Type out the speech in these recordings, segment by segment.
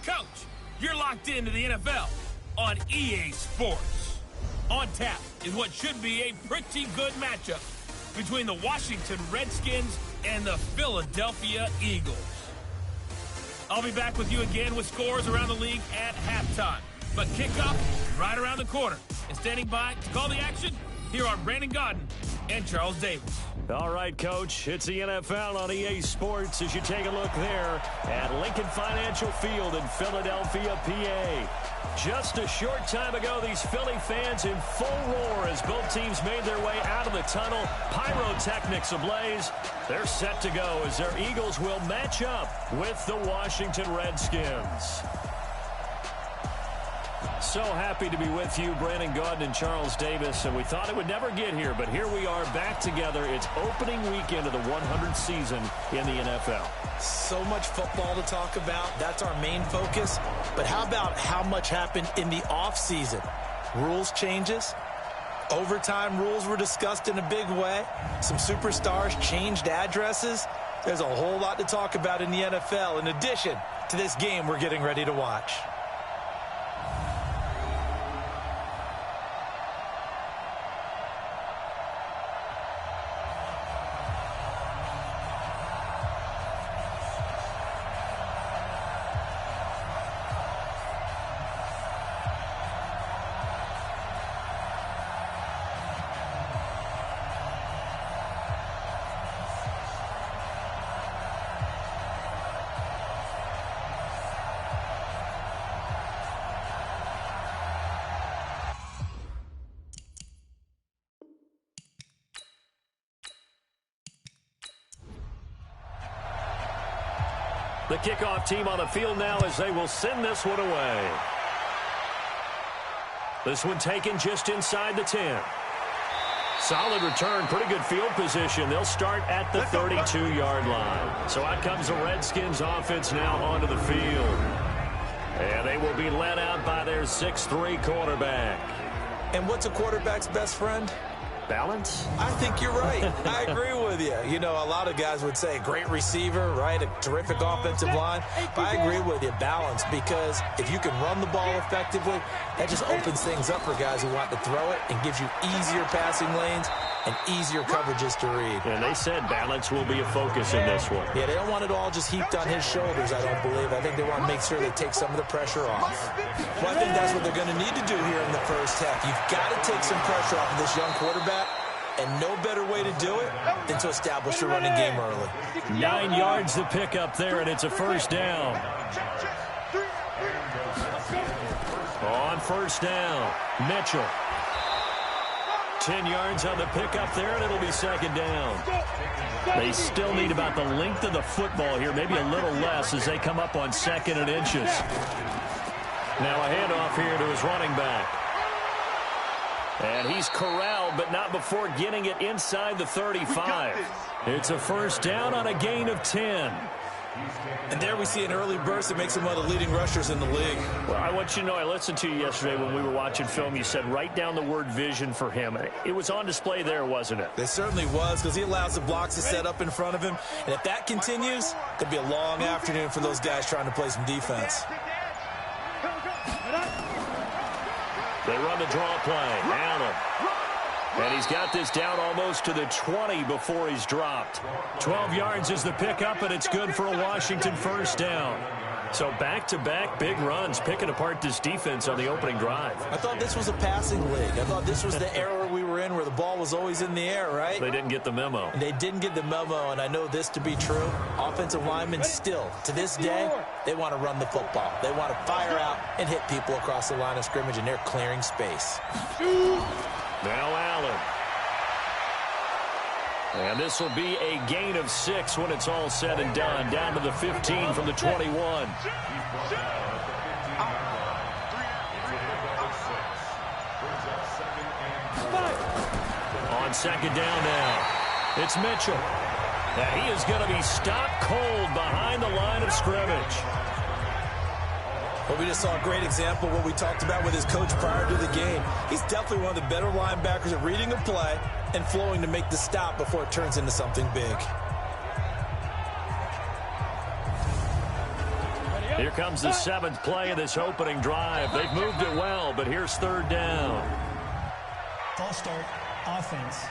Coach, you're locked into the NFL on EA Sports. On tap is what should be a pretty good matchup between the Washington Redskins and the Philadelphia Eagles. I'll be back with you again with scores around the league at halftime. But kickoff is right around the corner. And standing by to call the action, here are Brandon Gaudin and Charles Davis. All right, Coach, it's the NFL on EA Sports as you take a look there at Lincoln Financial Field in Philadelphia, PA. Just a short time ago, these Philly fans in full roar as both teams made their way out of the tunnel. Pyrotechnics ablaze. They're set to go as their Eagles will match up with the Washington Redskins. So happy to be with you, Brandon Gaudin and Charles Davis, and we thought it would never get here, but here we are back together. It's opening weekend of the 100th season in the NFL. So much football to talk about. That's our main focus. But how about how much happened in the offseason? Rules changes. Overtime rules were discussed in a big way. Some superstars changed addresses. There's a whole lot to talk about in the NFL in addition to this game we're getting ready to watch. The kickoff team on the field now as they will send this one away. This one taken just inside the 10. Solid return, pretty good field position. They'll start at the 32-yard line. So out comes the Redskins offense now onto the field. And they will be led out by their 6'3 quarterback. And what's a quarterback's best friend? Balance? I think you're right. I agree with you. You know, a lot of guys would say great receiver, right? A terrific offensive line. But I agree with you, balance, because if you can run the ball effectively, that just opens things up for guys who want to throw it and gives you easier passing lanes and easier coverages to read. And they said balance will be a focus in this one. Yeah, they don't want it all just heaped on his shoulders, I don't believe. I think they want to make sure they take some of the pressure off. Well, I think that's what they're going to need to do here in the first half. You've got to take some pressure off of this young quarterback, and no better way to do it than to establish a running game early. 9 yards to pick up there, and it's a first down. On first down, Mitchell. 10 yards on the pickup there, and it'll be second down. They still need about the length of the football here, maybe a little less as they come up on 2nd and inches. Now a handoff here to his running back. And he's corralled, but not before getting it inside the 35. It's a first down on a gain of 10. And there we see an early burst that makes him one of the leading rushers in the league. Well, I want you to know, I listened to you yesterday when we were watching film. You said write down the word vision for him. It was on display there, wasn't it? It certainly was, because he allows the blocks to set up in front of him. And if that continues, it could be a long afternoon for those guys trying to play some defense. They run the draw play. Allen. And he's got this down almost to the 20 before he's dropped. 12 yards is the pickup, and it's good for a Washington first down. So back-to-back big runs, picking apart this defense on the opening drive. I thought this was a passing league. I thought this was the era we were in where the ball was always in the air, right? They didn't get the memo. They didn't get the memo, and I know this to be true. Offensive linemen still, to this day, they want to run the football. They want to fire out and hit people across the line of scrimmage, and they're clearing space. Now Allen. And this will be a gain of 6 when it's all said and done. Down to the 15 from the 21. On second down now, it's Mitchell. Now he is going to be stopped cold behind the line of scrimmage. Well, we just saw a great example of what we talked about with his coach prior to the game. He's definitely one of the better linebackers at reading a play and flowing to make the stop before it turns into something big. Here comes the 7th play of this opening drive. They've moved it well, but here's 3rd down. False start, offense.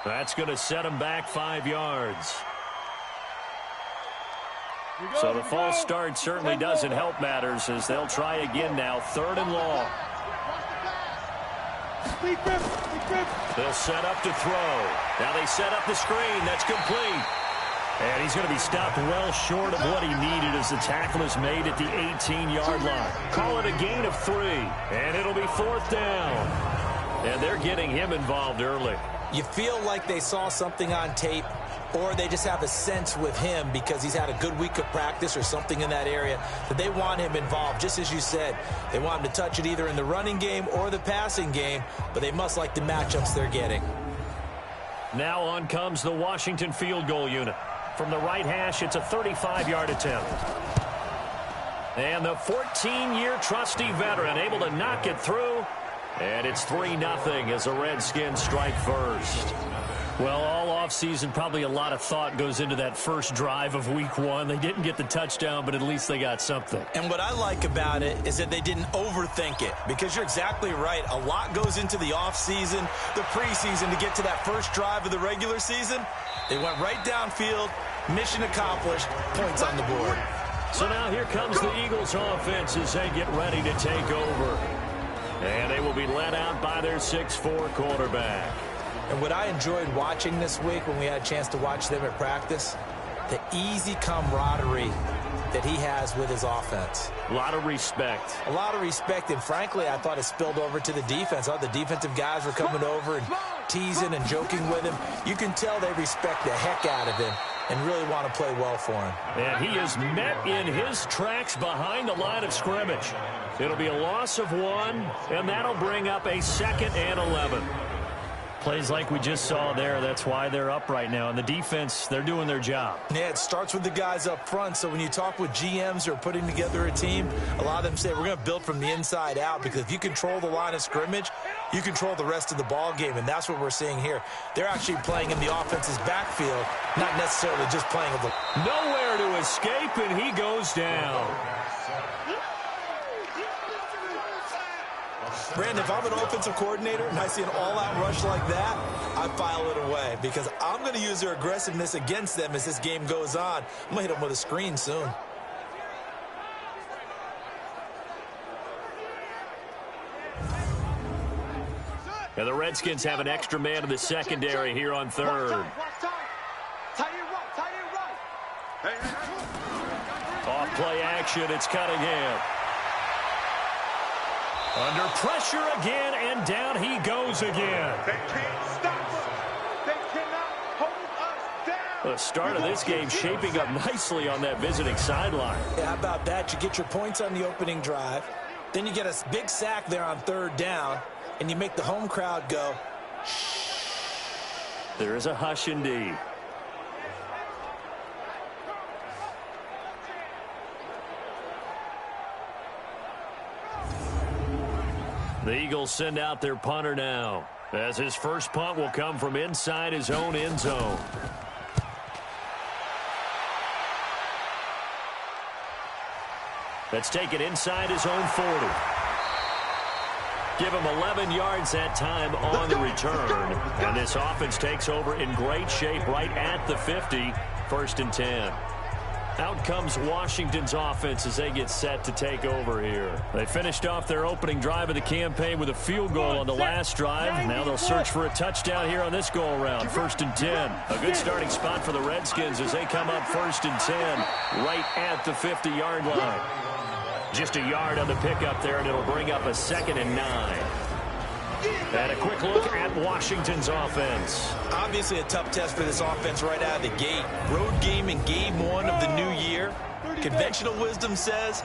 That's going to set them back 5 yards. So the false start certainly doesn't help matters as they'll try again now. 3rd and long. They'll set up to throw. Now they set up the screen. That's complete. And he's going to be stopped well short of what he needed as the tackle is made at the 18-yard line. Call it a gain of 3. And it'll be 4th down. And they're getting him involved early. You feel like they saw something on tape, or they just have a sense with him because he's had a good week of practice or something in that area that they want him involved. Just as you said, they want him to touch it either in the running game or the passing game, but they must like the matchups they're getting. Now on comes the Washington field goal unit. From the right hash, it's a 35-yard attempt. And the 14-year trusty veteran able to knock it through. And it's 3-0 as the Redskins strike first. Well, all offseason, probably a lot of thought goes into that first drive of week 1. They didn't get the touchdown, but at least they got something. And what I like about it is that they didn't overthink it, because you're exactly right. A lot goes into the offseason, the preseason to get to that first drive of the regular season. They went right downfield, mission accomplished, points on the board. So now here comes the Eagles offense as they get ready to take over. And they will be led out by their 6'4" quarterback. And what I enjoyed watching this week when we had a chance to watch them at practice, the easy camaraderie that he has with his offense. A lot of respect. A lot of respect, and frankly, I thought it spilled over to the defense. I thought the defensive guys were coming over and teasing and joking with him. You can tell they respect the heck out of him and really want to play well for him. And he is met in his tracks behind the line of scrimmage. It'll be a loss of 1, and that'll bring up a 2nd and 11. Plays like we just saw there. That's why they're up right now. And the defense, they're doing their job. Yeah, it starts with the guys up front. So when you talk with GMs who are putting together a team, a lot of them say we're going to build from the inside out, because if you control the line of scrimmage, you control the rest of the ball game. And that's what we're seeing here. They're actually playing in the offense's backfield, not necessarily just playing with the... Nowhere to escape, and he goes down. Brandon, if I'm an offensive coordinator and I see an all-out rush like that, I file it away, because I'm going to use their aggressiveness against them as this game goes on. I'm going to hit them with a screen soon. And the Redskins have an extra man in the secondary here on 3rd. Off play action, it's Cunningham. Under pressure again, and down he goes again. They can't stop us. They cannot hold us down. The start of this game shaping up nicely on that visiting sideline. Yeah, how about that? You get your points on the opening drive, then you get a big sack there on 3rd down, and you make the home crowd go, shh. There is a hush indeed. The Eagles send out their punter now, as his first punt will come from inside his own end zone. That's taken inside his own 40. Give him 11 yards that time on the return. And this offense takes over in great shape right at the 50, 1st and 10. Out comes Washington's offense as they get set to take over here. They finished off their opening drive of the campaign with a field goal on the last drive. Now they'll search for a touchdown here on this go-around. 1st and 10. A good starting spot for the Redskins as they come up 1st and 10 right at the 50-yard line. Just a yard on the pickup there, and it'll bring up a 2nd and 9. And a quick look at Washington's offense. Obviously a tough test for this offense right out of the gate. Road game in game 1 of the new year. Conventional wisdom says,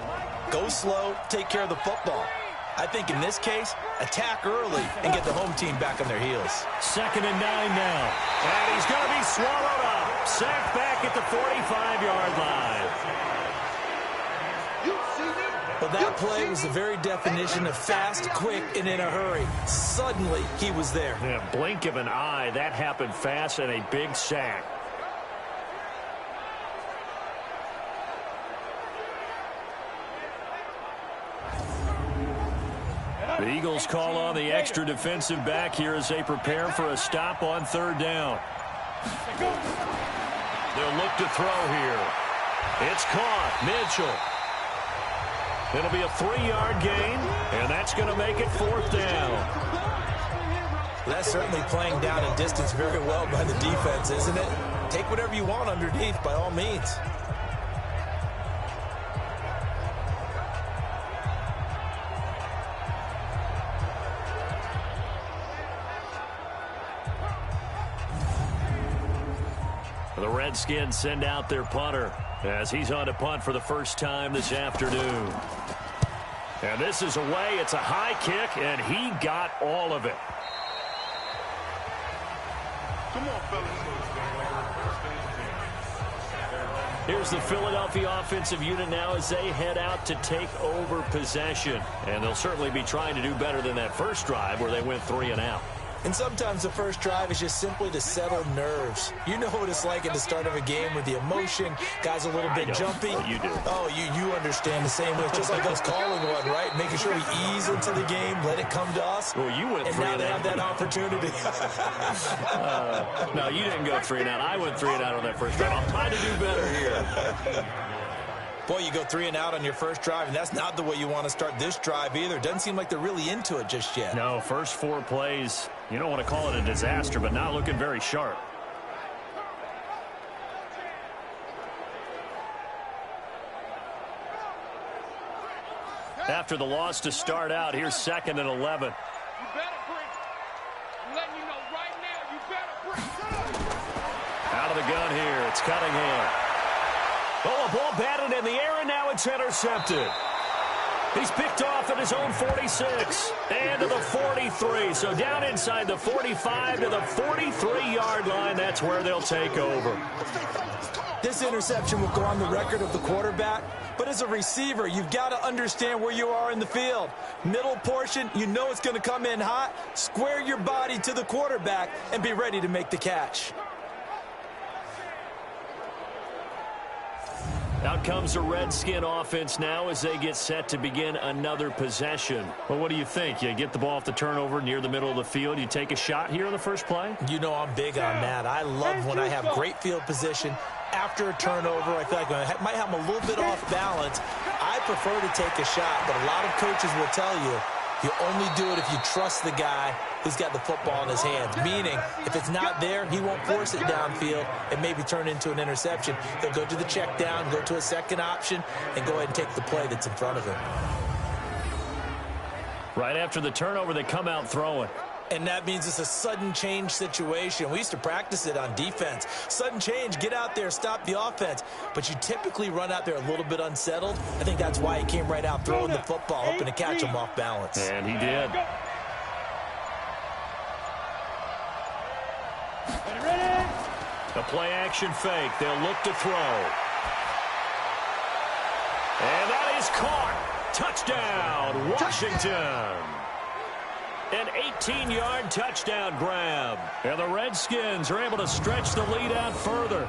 go slow, take care of the football. I think in this case, attack early and get the home team back on their heels. 2nd and 9 now. And he's going to be swallowed up. Sacked back at the 45-yard line. Well, that play was the very definition of fast, quick, and in a hurry. Suddenly, he was there. Yeah, blink of an eye. That happened fast and a big sack. The Eagles call on the extra defensive back here as they prepare for a stop on third down. They'll look to throw here. It's caught. Mitchell. It'll be a 3-yard gain, and that's going to make it fourth down. That's certainly playing down in distance very well by the defense, isn't it? Take whatever you want underneath, by all means. The Redskins send out their punter as he's on to punt for the first time this afternoon. And this is away. It's a high kick, and he got all of it. Come on, fellas. Here's the Philadelphia offensive unit now as they head out to take over possession. And they'll certainly be trying to do better than that first drive where they went 3 and out. And sometimes the first drive is just simply to settle nerves. You know what it's like at the start of a game with the emotion. Guys a little bit jumpy. You do. Oh, you understand the same way. It's just like us calling one, right? Making sure we ease into the game, let it come to us. Well, you went 3 and out. And now they have that opportunity. No, you didn't go 3 and out. I went 3 and out on that first drive. I'm trying to do better here. Boy, you go 3 and out on your first drive, and that's not the way you want to start this drive either. Doesn't seem like they're really into it just yet. No, first 4 plays, you don't want to call it a disaster, but not looking very sharp. After the loss to start out, here's 2nd and 11. You better bring. I'm letting you know right now, you better bring. Out of the gun here, it's Cunningham. Oh, a ball batted in the air, and now it's intercepted. He's picked off at his own 46 and to the 43. So down inside the 45 to the 43-yard line. That's where they'll take over. This interception will go on the record of the quarterback, but as a receiver, you've got to understand where you are in the field. Middle portion, you know it's going to come in hot. Square your body to the quarterback and be ready to make the catch. Out comes the Redskin offense now as they get set to begin another possession. Well, what do you think? You get the ball off the turnover near the middle of the field. You take a shot here on the first play? You know I'm big on that. I love when I have great field position. After a turnover, I feel like I might have them a little bit off balance. I prefer to take a shot, but a lot of coaches will tell you, you only do it if you trust the guy who's got the football in his hands. Meaning, if it's not there, he won't force it downfield and maybe turn into an interception. He'll go to the check down, go to a second option, and go ahead and take the play that's in front of him. Right after the turnover, they come out throwing. And that means it's a sudden change situation. We used to practice it on defense. Sudden change, get out there, stop the offense. But you typically run out there a little bit unsettled. I think that's why he came right out throwing the football, hoping to catch him off balance. And he did. A play-action fake. They'll look to throw. And that is caught. Touchdown, Washington. An 18-yard touchdown grab. And the Redskins are able to stretch the lead out further.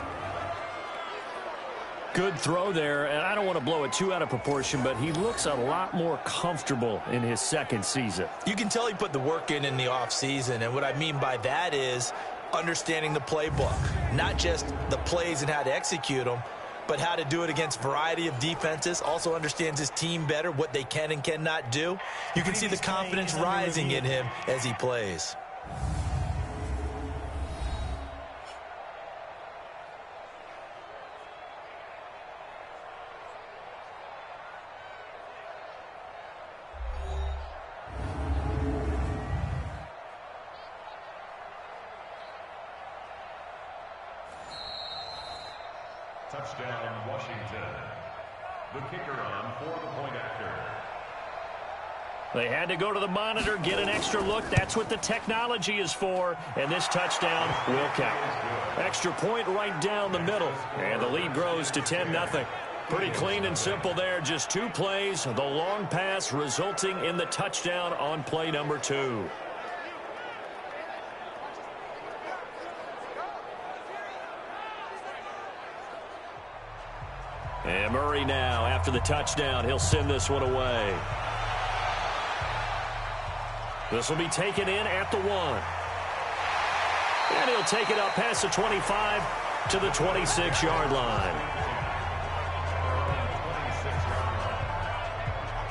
Good throw there, and I don't want to blow it too out of proportion, but he looks a lot more comfortable in his second season. You can tell he put the work in the offseason, and what I mean by that is understanding the playbook. Not just the plays and how to execute them, but how to do it against a variety of defenses. Also understands his team better, what they can and cannot do. You can see the confidence rising in him as he plays. Touchdown, Washington. The kicker on for the point after. They had to go to the monitor, get an extra look. That's what the technology is for. And this touchdown will count. Extra point right down the middle. And the lead grows to 10-0. Pretty clean and simple there. Just 2 plays. The long pass resulting in the touchdown on play number 2. And Murray now, after the touchdown, he'll send this one away. This will be taken in at the 1. And he'll take it up past the 25 to the 26-yard line.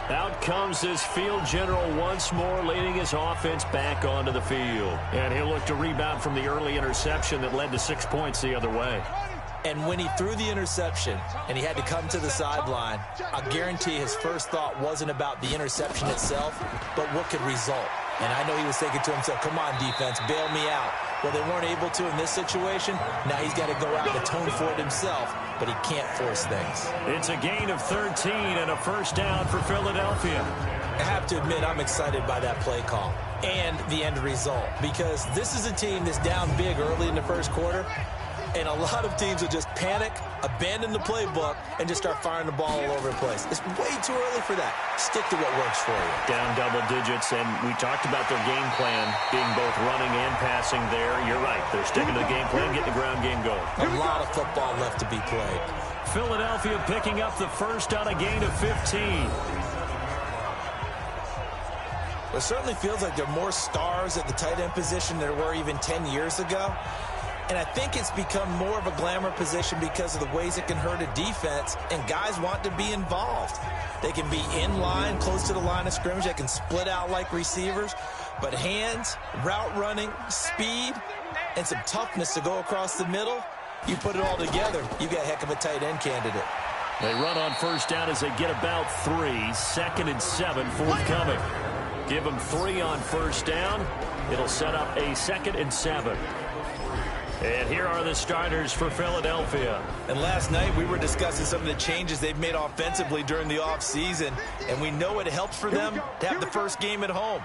Out comes this field general once more, leading his offense back onto the field. And he'll look to rebound from the early interception that led to 6 points the other way. And when he threw the interception and he had to come to the sideline, I guarantee his first thought wasn't about the interception itself, but what could result. And I know he was thinking to himself, come on, defense, bail me out. Well, they weren't able to in this situation. Now he's got to go out and atone for it himself, but he can't force things. It's a gain of 13 and a first down for Philadelphia. I have to admit, I'm excited by that play call and the end result, because this is a team that's down big early in the first quarter, and a lot of teams will just panic, abandon the playbook, and just start firing the ball all over the place. It's way too early for that. Stick to what works for you. Down double digits, and we talked about their game plan being both running and passing there. You're right. They're sticking to the game plan, getting the ground game going. A lot of football left to be played. Philadelphia picking up the first on a gain of 15. It certainly feels like there are more stars at the tight end position than there were even 10 years ago. And I think it's become more of a glamour position because of the ways it can hurt a defense, and guys want to be involved. They can be in line, close to the line of scrimmage. They can split out like receivers. But hands, route running, speed, and some toughness to go across the middle, you put it all together, you got a heck of a tight end candidate. They run on first down as they get about 3. 2nd and 7 forthcoming. Give them 3 on first down. It'll set up a 2nd and 7. And here are the starters for Philadelphia. And last night we were discussing some of the changes they've made offensively during the offseason, and we know it helps for them to have the first game at home.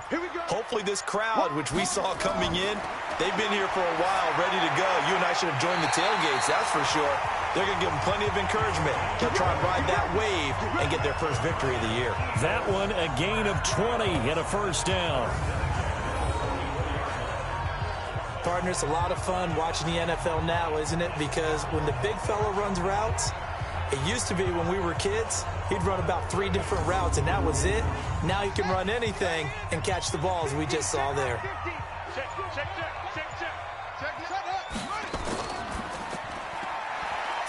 Hopefully this crowd, which we saw coming in, they've been here for a while, ready to go. You and I should have joined the tailgates, that's for sure. They're going to give them plenty of encouragement. They'll try and ride that wave and get their first victory of the year. That one, a gain of 20 and a first down. Partners, a lot of fun watching the NFL now, isn't it? Because when the big fella runs routes, it used to be when we were kids, he'd run about 3 different routes, and that was it. Now he can run anything and catch the ball, as we just saw there.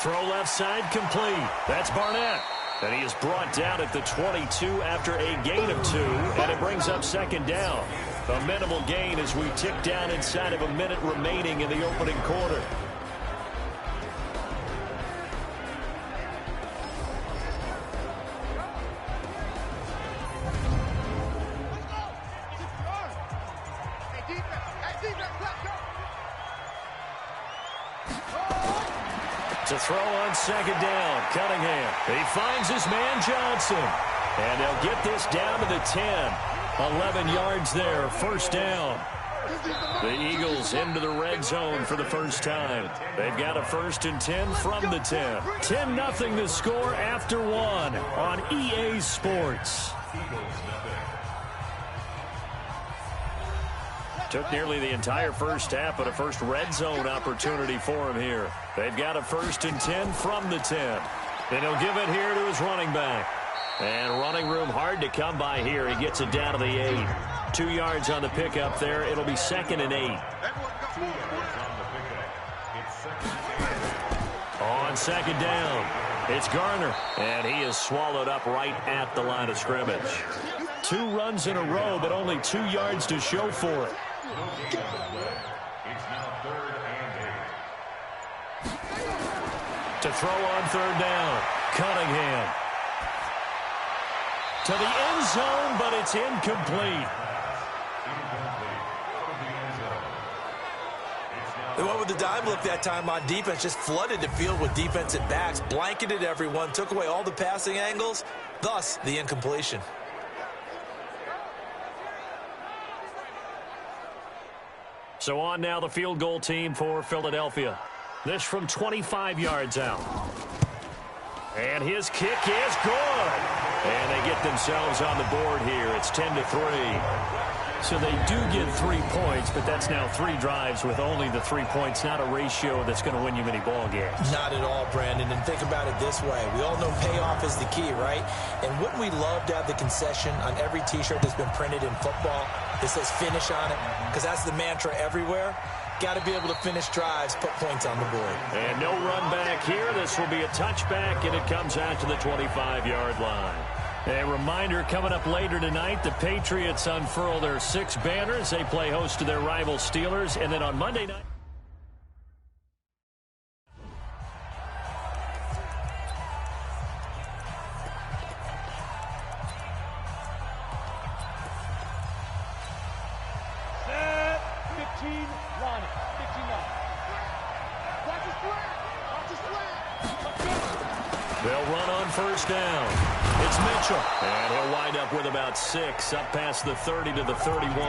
Throw left side complete. That's Barnett. And he is brought down at the 22 after a gain of 2, and it brings up 2nd down. A minimal gain as we tick down inside of a minute remaining in the opening quarter. To throw on 2nd down, Cunningham. He finds his man Johnson. And they'll get this down to the 10. 11 yards there, first down. The Eagles into the red zone for the first time. They've got a 1st and 10 from the 10. 10-0 the score after 1 on EA Sports. Took nearly the entire first half, but a first red zone opportunity for him here. They've got a 1st and 10 from the 10. Then he'll give it here to his running back. And running room hard to come by here. He gets it down to the 8. 2 yards on the pickup there. It'll be 2nd and 8. On 2nd down, it's Garner. And he is swallowed up right at the line of scrimmage. 2 runs in a row, but only 2 yards to show for it. To throw on 3rd down, Cunningham. To the end zone, but it's incomplete. They went with the dime look that time on defense, just flooded the field with defensive backs, blanketed everyone, took away all the passing angles, thus the incompletion. So on now the field goal team for Philadelphia. This from 25 yards out. And his kick is good. And they get themselves on the board here. It's 10-3. So they do get 3 points, but that's now 3 drives with only the 3 points, not a ratio that's going to win you many ball games. Not at all, Brandon. And think about it this way. We all know payoff is the key, right? And wouldn't we love to have the concession on every T-shirt that's been printed in football? It says finish on it because that's the mantra everywhere. Got to be able to finish drives, put points on the board. And no run back here. This will be a touchback, and it comes out to the 25-yard line. A reminder coming up later tonight, the Patriots unfurl their 6 banners. They play host to their rival Steelers. And then on Monday night, they'll run on first down. It's Mitchell. And he'll wind up with about 6, up past the 30 to the 31.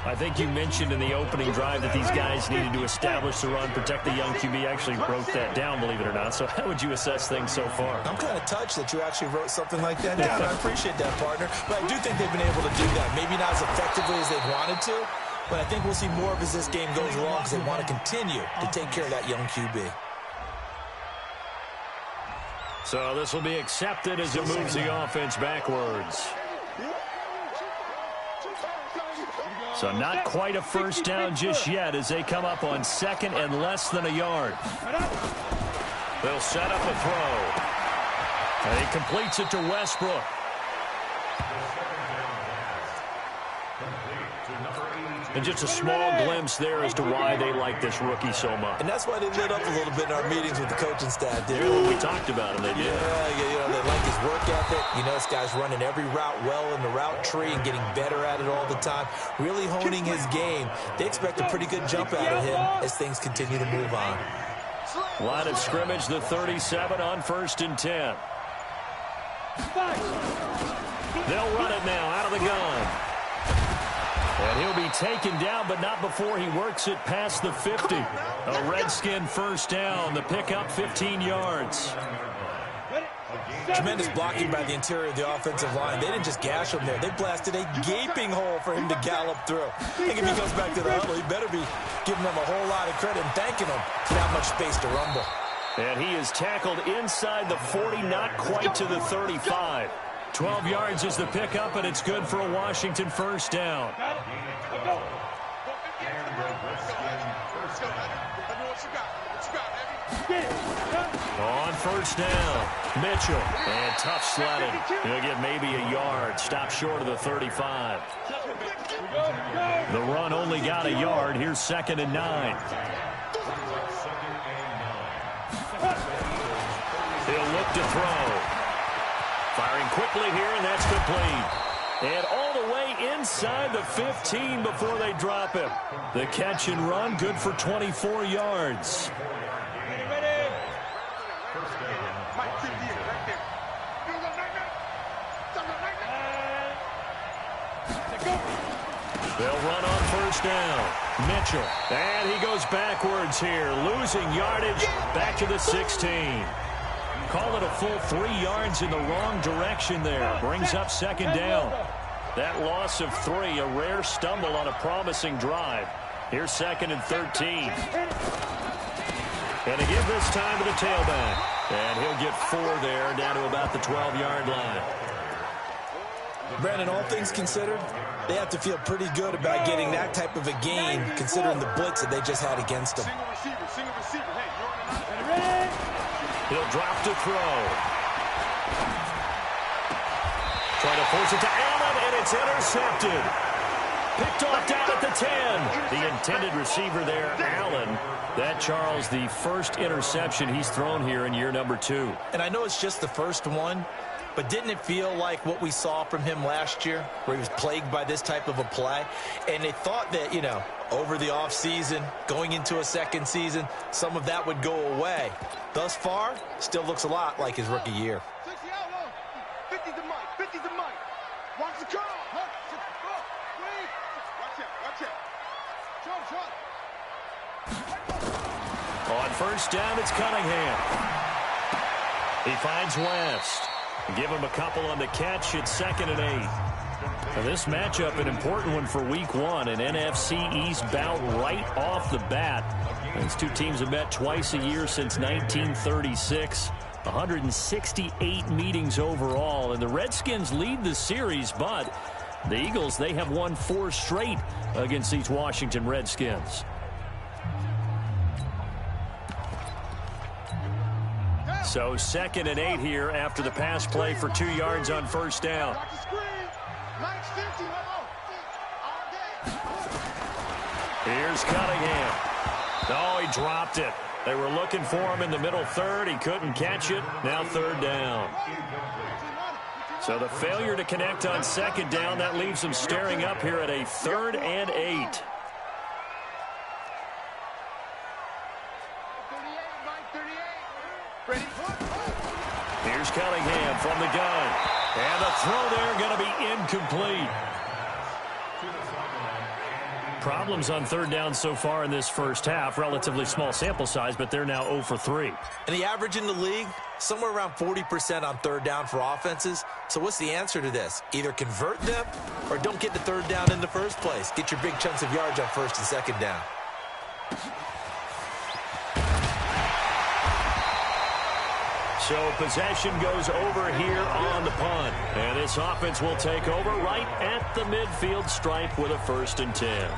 I think you mentioned in the opening drive that these guys needed to establish the run, protect the young QB. Actually wrote that down, believe it or not. So how would you assess things so far? I'm kind of touched that you actually wrote something like that down. I appreciate that, partner. But I do think they've been able to do that. Maybe not as effectively as they've wanted to, but I think we'll see more of as this game goes along because they want to continue to take care of that young QB. So this will be accepted as it moves the offense backwards. So not quite a first down just yet as they come up on 2nd and less than a yard. They'll set up a throw. And he completes it to Westbrook. And just a small glimpse there as to why they like this rookie so much. And that's why they lit up a little bit in our meetings with the coaching staff, did We talked about him, they did. Yeah, they like his work ethic. You know, this guy's running every route well in the route tree and getting better at it all the time. Really honing his game. They expect a pretty good jump out of him as things continue to move on. Line of scrimmage, the 37 on 1st and 10. They'll run it now out of the gun. And he'll be taken down, but not before he works it past the 50. A Redskin first down. The pickup 15 yards. Tremendous blocking by the interior of the offensive line. They didn't just gash him there. They blasted a gaping hole for him to gallop through. I think if he goes back to the huddle, he better be giving them a whole lot of credit and thanking them for that much space to rumble. And he is tackled inside the 40, not quite to the 35. 12 yards is the pickup, and it's good for a Washington first down. On first down, Mitchell, and tough sledding. He'll get maybe a yard, stop short of the 35. The run only got a yard. Here's 2nd and 9. He'll look to throw. Firing quickly here, and that's complete. And all the way inside the 15 before they drop him. The catch and run, good for 24 yards. They'll run on first down. Mitchell, and he goes backwards here, losing yardage back to the 16. Call it a full 3 yards in the wrong direction there. Brings up 2nd down. That loss of 3, a rare stumble on a promising drive. Here's 2nd and 13. And again this time to the tailback. And he'll get 4 there, down to about the 12-yard line. Brandon, all things considered, they have to feel pretty good about getting that type of a gain, considering the blitz that they just had against them. He'll drop to throw. Trying to force it to Allen, and it's intercepted. Picked off down at the 10. The intended receiver there, Allen. That, Charles, the first interception he's thrown here in year number 2. And I know it's just the first one, but didn't it feel like what we saw from him last year, where he was plagued by this type of a play? And they thought that, you know, over the offseason, going into a second season, some of that would go away. Thus far, still looks a lot like his rookie year. 50 to Mike, 50 to Mike. Watch the curl. Watch it. On first down, it's Cunningham. He finds West. Give him a couple on the catch. It's 2nd and 8. Now this matchup, an important one for week 1, an NFC East bout right off the bat. These two teams have met twice a year since 1936. 168 meetings overall, and the Redskins lead the series, but The Eagles, they have won 4 straight against these Washington Redskins. So 2nd and 8 here after the pass play for 2 yards on first down. Here's Cunningham. Oh, he dropped it. They were looking for him in the middle third. He couldn't catch it. Now 3rd down. So the failure to connect on 2nd down, that leaves them staring up here at a 3rd and 8. Here's Cunningham from the gun. And the throw there going to be incomplete. Problems on 3rd down so far in this first half. Relatively small sample size, but they're now 0 for 3. And the average in the league, somewhere around 40% on 3rd down for offenses. So what's the answer to this? Either convert them or don't get to 3rd down in the first place. Get your big chunks of yards on 1st and 2nd down. So possession goes over here on the punt. And this offense will take over right at the midfield stripe with a 1st and 10.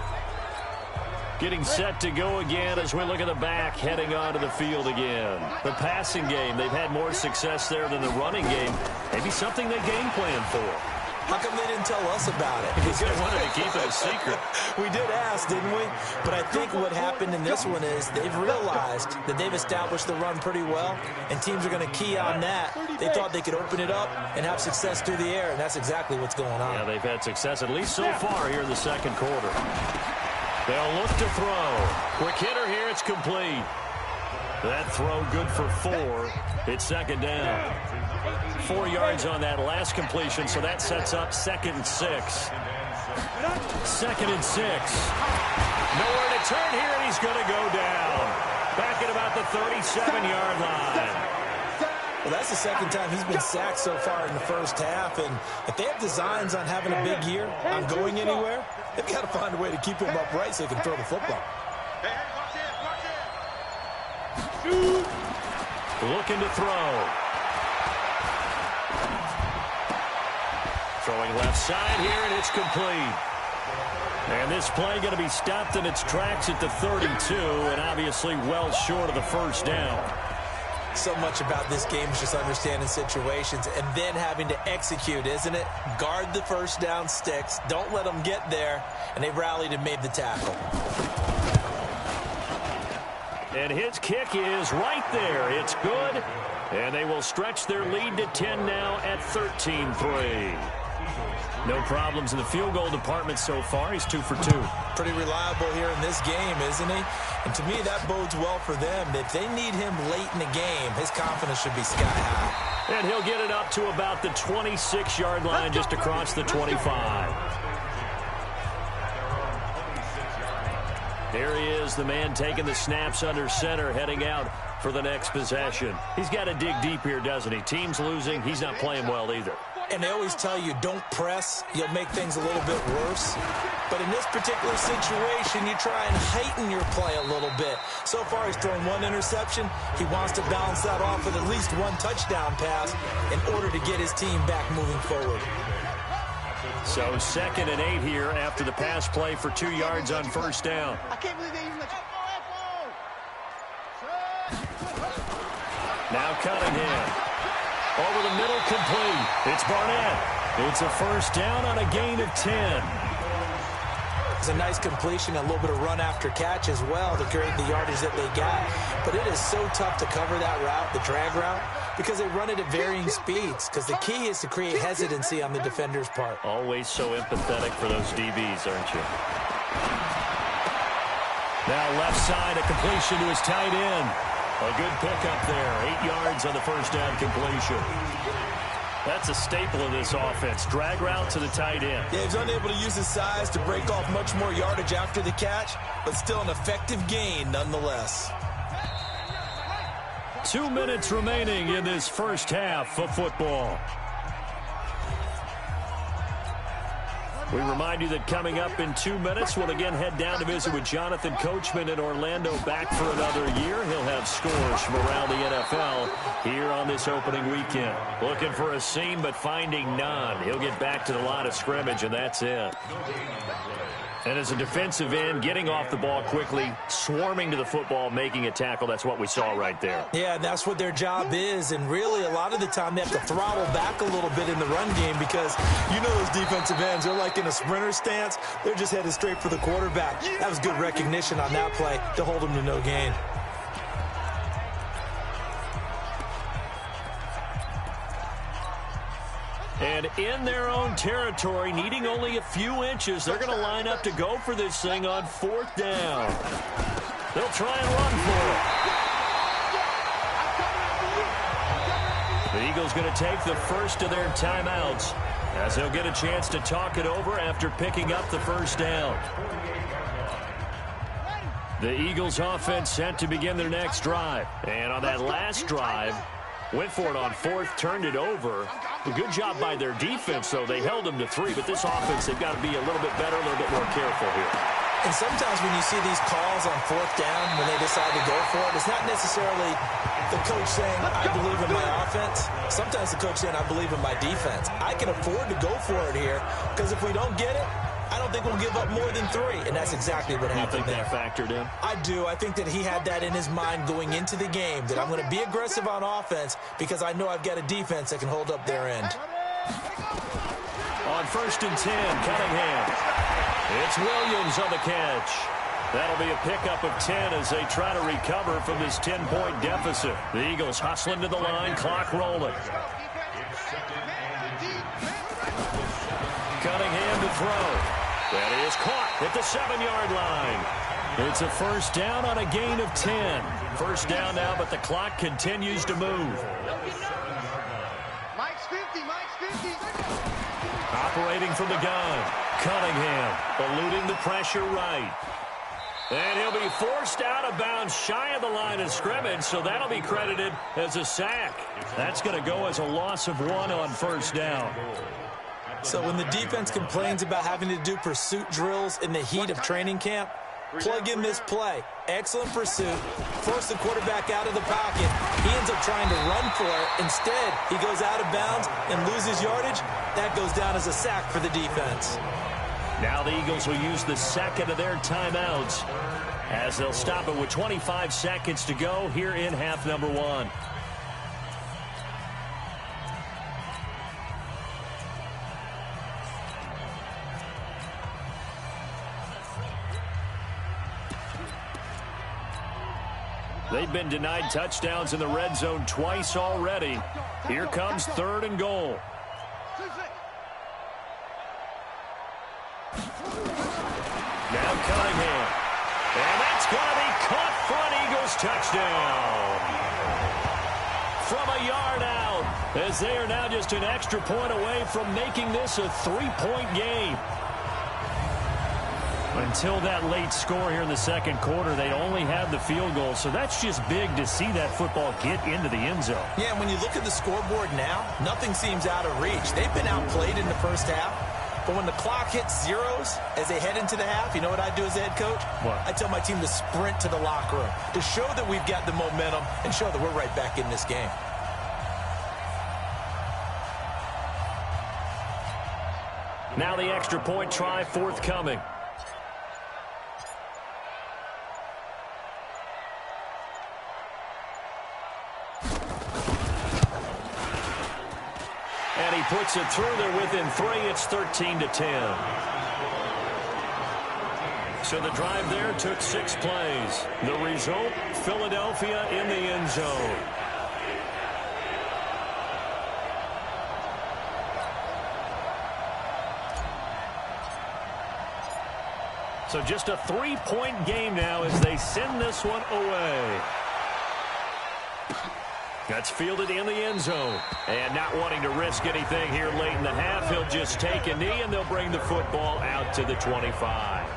Getting set to go again as we look at the back, heading onto the field again. The passing game, they've had more success there than the running game. Maybe something they game plan for. How come they didn't tell us about it? Because they wanted to keep it a secret. We did ask, didn't we? But I think what happened in this one is they've realized that they've established the run pretty well, and teams are going to key on that. They thought they could open it up and have success through the air, and that's exactly what's going on. Yeah, they've had success, at least so far here in the 2nd quarter. They'll look to throw. Quick hitter here, it's complete. That throw good for 4. It's 2nd down. 4 yards on that last completion, so that sets up 2nd and 6. 2nd and 6. Nowhere to turn here, and he's going to go down. Back at about the 37-yard line. Well, that's the 2nd time he's been sacked so far in the first half, and if they have designs on having a big year, on going anywhere, they've got to find a way to keep him upright so he can throw the football. Looking to throw. Throwing left side here, and it's complete. And this play going to be stopped in its tracks at the 32, and obviously well short of the 1st down. So much about this game is just understanding situations and then having to execute, isn't it? Guard the 1st down sticks. Don't let them get there. And they rallied and made the tackle. And his kick is right there. It's good. And they will stretch their lead to 10 now at 13-3. No problems in the field goal department so far. He's 2 for 2. Pretty reliable here in this game, isn't he? And to me, that bodes well for them. If they need him late in the game, his confidence should be sky high. And he'll get it up to about the 26-yard line, just across the 25. There he is, the man taking the snaps under center, heading out for the next possession. He's got to dig deep here, doesn't he? Team's losing. He's not playing well either. And they always tell you, don't press. You'll make things a little bit worse. But in this particular situation, you try and heighten your play a little bit. So far, he's thrown 1 interception. He wants to balance that off with at least 1 touchdown pass in order to get his team back moving forward. So 2nd and 8 here after the pass play for 2 yards on 1st down. I can't believe they even let you Now Cunningham. Over the middle, complete. It's Barnett. It's a 1st down on a gain of 10. It's a nice completion, a little bit of run after catch as well to create the yardage that they got. But it is so tough to cover that route, the drag route, because they run it at varying speeds. Because the key is to create hesitancy on the defender's part. Always so empathetic for those DBs, aren't you? Now left side, a completion to his tight end. A good pickup there. 8 yards on the 1st down completion. That's a staple of this offense. Drag route to the tight end. Yeah, he's unable to use his size to break off much more yardage after the catch, but still an effective gain nonetheless. 2 minutes remaining in this first half of football. We remind you that coming up in 2 minutes, we'll again head down to visit with Jonathan Coachman in Orlando, back for another year. He'll have of scores from around the NFL here on this opening weekend. Looking for a seam, but finding none. He'll get back to the line of scrimmage, and that's it. And as a defensive end, getting off the ball quickly, swarming to the football, making a tackle, that's what we saw right there. Yeah, and that's what their job is. And really, a lot of the time, they have to throttle back a little bit in the run game because you know those defensive ends, they're like in a sprinter stance. They're just headed straight for the quarterback. That was good recognition on that play to hold them to no gain. And in their own territory, needing only a few inches, they're going to line up to go for this thing on 4th down. They'll try and run for it. The Eagles going to take the first of their timeouts as they'll get a chance to talk it over after picking up the first down. The Eagles offense set to begin their next drive. And on that last drive, went for it on 4th, turned it over. A good job by their defense, though. They held them to 3, but this offense, they've got to be a little bit better, a little bit more careful here. And sometimes when you see these calls on 4th down, when they decide to go for it, it's not necessarily the coach saying, I believe in my offense. Sometimes the coach saying, I believe in my defense. I can afford to go for it here because if we don't get it, I don't think we'll give up more than 3, and that's exactly what happened there. You think that factored in? I do. I think that he had that in his mind going into the game, that I'm going to be aggressive on offense because I know I've got a defense that can hold up their end. On 1st and 10, Cunningham. It's Williams on the catch. That'll be a pickup of 10 as they try to recover from this 10-point deficit. The Eagles hustling to the line, clock rolling. Cunningham to throw. That is caught at the 7-yard line. It's a first down on a gain of 10. First down now, but the clock continues to move. Mike's 50, Mike's 50. Operating from the gun. Cunningham eluding the pressure right. And he'll be forced out of bounds shy of the line of scrimmage, so that'll be credited as a sack. That's going to go as a loss of 1 on first down. So when the defense complains about having to do pursuit drills in the heat of training camp, plug in this play. Excellent pursuit. Force the quarterback out of the pocket. He ends up trying to run for it. Instead, he goes out of bounds and loses yardage. That goes down as a sack for the defense. Now the Eagles will use the second of their timeouts as they'll stop it with 25 seconds to go here in half number 1. They've been denied touchdowns in the red zone twice already. Here comes 3rd and goal. Now Cunningham. And that's going to be caught for an Eagles touchdown. From a yard out, as they are now just an extra point away from making this a 3-point game. Until that late score here in the second quarter, they only had the field goal. So that's just big to see that football get into the end zone. Yeah, and when you look at the scoreboard now, nothing seems out of reach. They've been outplayed in the first half. But when the clock hits zeros as they head into the half, you know what I do as a head coach? What? I tell my team to sprint to the locker room to show that we've got the momentum and show that we're right back in this game. Now the extra point try forthcoming. And he puts it through there within 3. It's 13-10. So the drive there took 6 plays. The result, Philadelphia in the end zone. So just a 3-point game now as they send this one away. That's fielded in the end zone. And not wanting to risk anything here late in the half, he'll just take a knee and they'll bring the football out to the 25.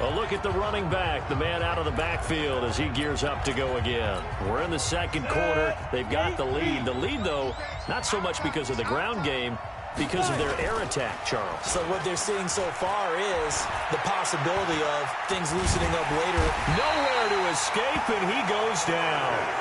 A look at the running back, the man out of the backfield as he gears up to go again. We're in the second quarter. They've got the lead. The lead, though, not so much because of the ground game, because of their air attack, Charles. So what they're seeing so far is the possibility of things loosening up later. Nowhere to escape, and he goes down.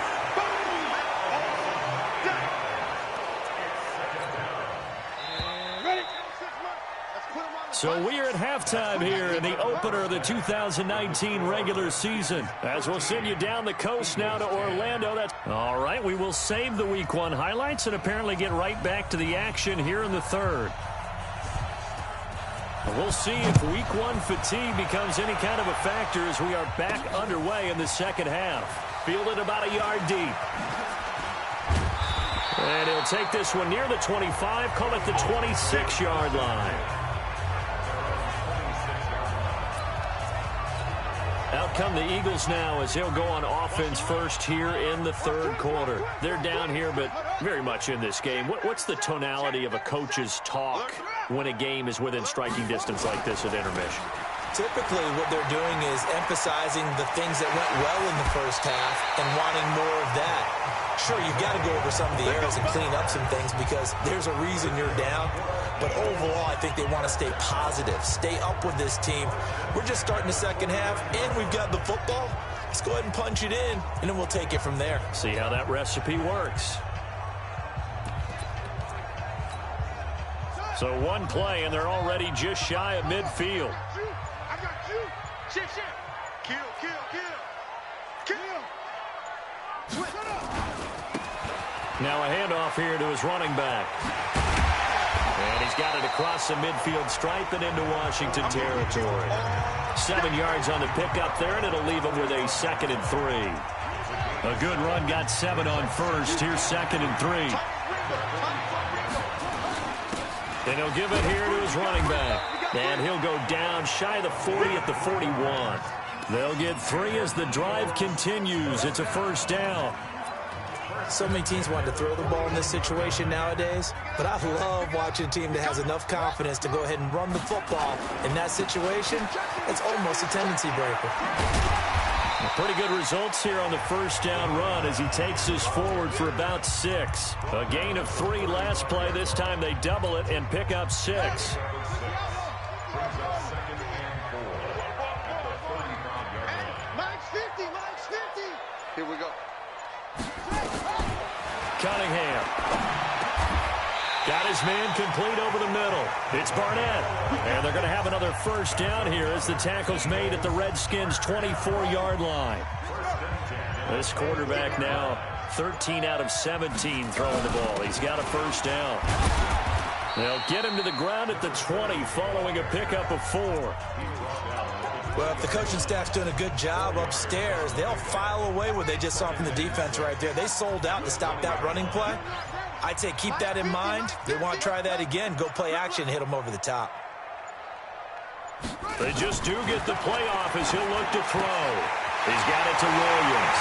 So we are at halftime here in the opener of the 2019 regular season. As we'll send you down the coast now to Orlando. All right, we will save the Week 1 highlights and apparently get right back to the action here in the third. We'll see if Week 1 fatigue becomes any kind of a factor as we are back underway in the second half. Fielded about a yard deep. And he'll take this one near the 25, call it the 26-yard line. Out come the Eagles now as they'll go on offense first here in the third quarter. They're down here, but very much in this game. What's the tonality of a coach's talk when a game is within striking distance like this at intermission? Typically, what they're doing is emphasizing the things that went well in the first half and wanting more of that. Sure, you've got to go over some of the errors and clean up some things because there's a reason you're down. But overall, I think they want to stay positive, stay up with this team. We're just starting the second half, and we've got the football. Let's go ahead and punch it in, and then we'll take it from there. See how that recipe works. So one play, and they're already just shy of midfield. I got you. Shit. Kill. Now a handoff here to his running back. And he's got it across the midfield stripe and into Washington territory. 7 yards on the pickup there, and it'll leave him with a 2nd and 3. A good run got 7 on first. Here's 2nd and 3. And he'll give it here to his running back. And he'll go down shy of the 40 at the 41. They'll get 3 as the drive continues. It's a first down. So many teams want to throw the ball in this situation nowadays, but I love watching a team that has enough confidence to go ahead and run the football. In that situation, it's almost a tendency breaker. Pretty good results here on the first down run as he takes this forward for about 6. A gain of 3 last play. This time they double it and pick up 6. Here we go. Cunningham. Got his man complete over the middle. It's Barnett. And they're going to have another first down here as the tackle's made at the Redskins' 24-yard line. This quarterback now 13 out of 17 throwing the ball. He's got a first down. They'll get him to the ground at the 20 following a pickup of 4. Well, if the coaching staff's doing a good job upstairs, they'll file away what they just saw from the defense right there. They sold out to stop that running play. I'd say keep that in mind. They want to try that again. Go play action, hit them over the top. They just do get the play off as he'll look to throw. He's got it to Williams.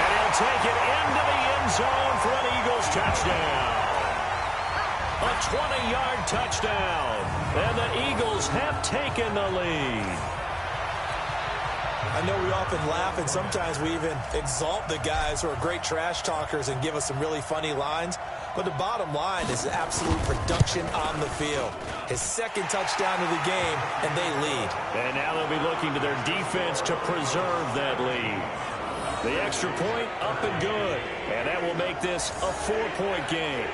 And he'll take it into the end zone for an Eagles touchdown. A 20-yard touchdown. And the Eagles have taken the lead. I know we often laugh, and sometimes we even exalt the guys who are great trash talkers and give us some really funny lines. But the bottom line is absolute production on the field. His 2nd touchdown of the game, and they lead. And now they'll be looking to their defense to preserve that lead. The extra point up and good. And that will make this a 4-point game.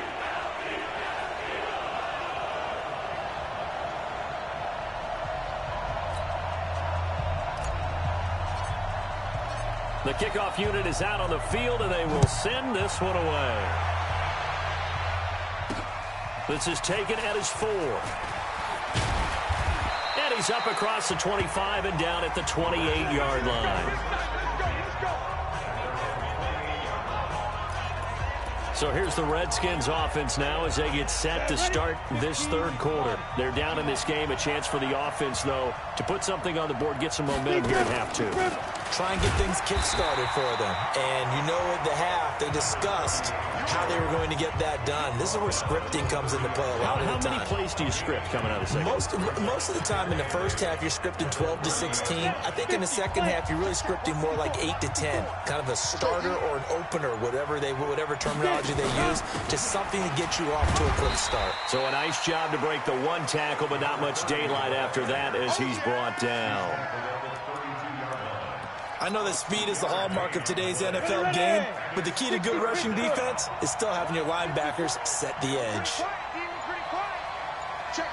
The kickoff unit is out on the field, and they will send this one away. This is taken at his 4. And he's up across the 25 and down at the 28-yard line. So here's the Redskins offense now as they get set to start this third quarter. They're down in this game. A chance for the offense, though, to put something on the board, get some momentum here in half 2. Try and get things kick-started for them. And you know at the half, they discussed how they were going to get that done. This is where scripting comes into play a lot of the time. How many plays do you script coming out of the second? Most of the time in the first half, you're scripting 12 to 16. I think in the second half, you're really scripting more like 8 to 10. Kind of a starter or an opener, whatever terminology they use, just something to get you off to a quick start. So a nice job to break the 1 tackle, but not much daylight after that as he's brought down. I know that speed is the hallmark of today's NFL game, but the key to good rushing defense is still having your linebackers set the edge. Check.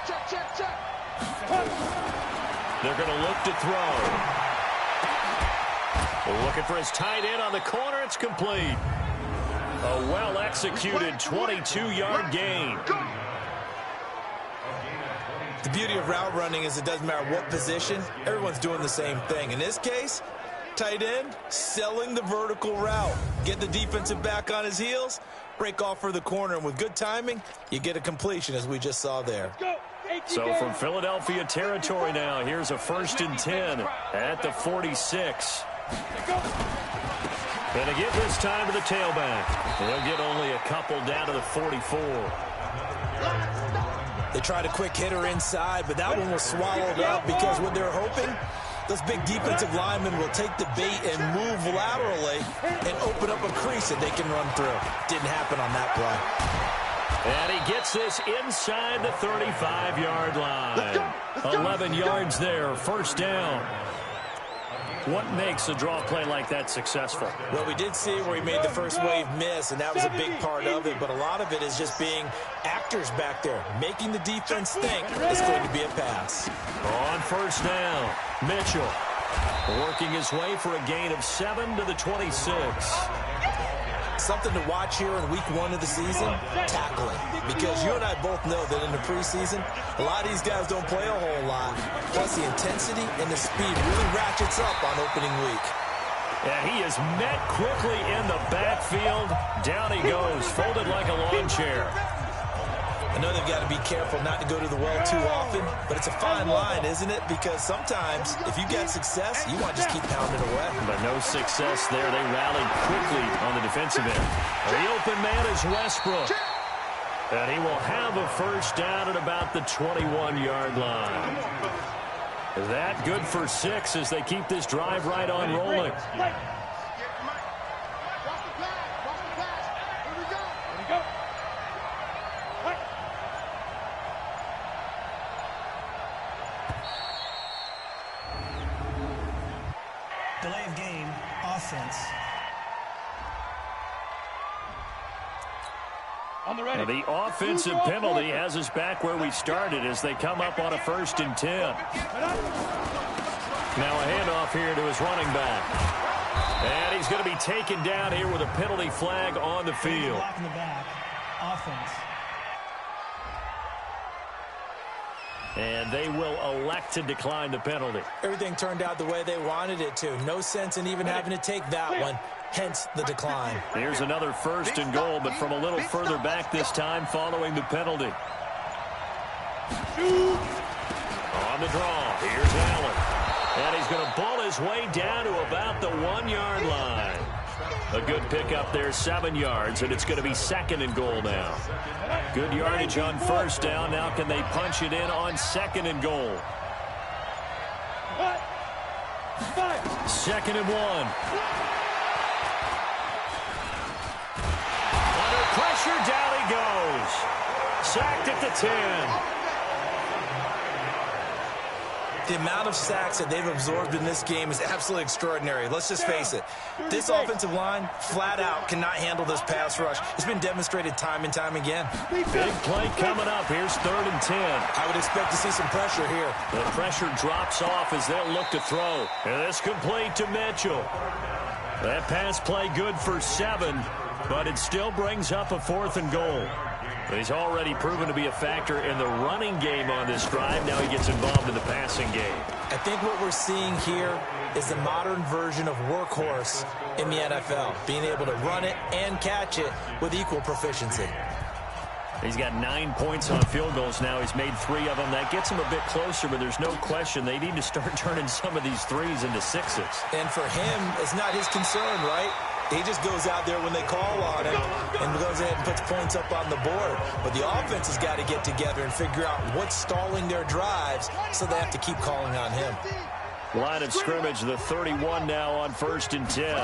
They're going to look to throw. Looking for his tight end on the corner. It's complete. A well-executed 22-yard gain. The beauty of route running is it doesn't matter what position. Everyone's doing the same thing. In this case, tight end, selling the vertical route. Get the defensive back on his heels, break off for the corner, and with good timing, you get a completion, as we just saw there. So from Philadelphia territory now, here's a 1st and 10 at the 46. And to give this time to the tailback. They'll get only a couple down to the 44. They tried a quick hitter inside, but that one was swallowed up because what they're hoping, those big defensive linemen will take the bait and move laterally and open up a crease that they can run through. Didn't happen on that play. And he gets this inside the 35-yard line. 11 yards there, 1st down. What makes a draw play like that successful? Well, we did see where he made the first wave miss, and that was a big part of it. But a lot of it is just being actors back there, making the defense think it's going to be a pass. On 1st down, Mitchell working his way for a gain of 7 to the 26. Something to watch here in week 1 of the season, tackling. Because you and I both know that in the preseason, a lot of these guys don't play a whole lot. Plus the intensity and the speed really ratchets up on opening week. And he is met quickly in the backfield. Down he goes, folded like a lawn chair. I know they've got to be careful not to go to the well too often, but it's a fine line, isn't it? Because sometimes, if you get success, you want to just keep pounding away. But no success there. They rallied quickly on the defensive end. The open man is Westbrook. And he will have a 1st down at about the 21-yard line. That good for 6 as they keep this drive right on rolling. Delay of game, offense. Now the offensive penalty has us back where we started as they come up on a 1st and 10. Now a handoff here to his running back. And he's going to be taken down here with a penalty flag on the field. Block in the back, offense. And they will elect to decline the penalty. Everything turned out the way they wanted it to. No sense in even having to take that one. Hence the decline. Here's another 1st and goal, but from a little further back this time following the penalty. On the draw, here's Allen. And he's going to ball his way down to about the 1-yard line. A good pickup there, 7 yards, and it's going to be 2nd and goal now. Good yardage on 1st down. Now can they punch it in on 2nd and goal? 2nd and 1. Under pressure, down he goes. Sacked at the 10. The amount of sacks that they've absorbed in this game is absolutely extraordinary. Let's just face it. This offensive line, flat out, cannot handle this pass rush. It's been demonstrated time and time again. Big play coming up. Here's 3rd and 10. I would expect to see some pressure here. The pressure drops off as they'll look to throw. And it's complete to Mitchell. That pass play good for 7, but it still brings up a 4th and goal. He's already proven to be a factor in the running game on this drive. Now he gets involved in the passing game. I think what we're seeing here is the modern version of workhorse in the NFL, being able to run it and catch it with equal proficiency. He's got 9 points on field goals now. He's made 3 of them. That gets him a bit closer, but there's no question they need to start turning some of these 3s into 6s. And for him, it's not his concern, right? He just goes out there when they call on him and goes ahead and puts points up on the board. But the offense has got to get together and figure out what's stalling their drives, so they have to keep calling on him. Line of scrimmage, the 31 now on 1st and 10.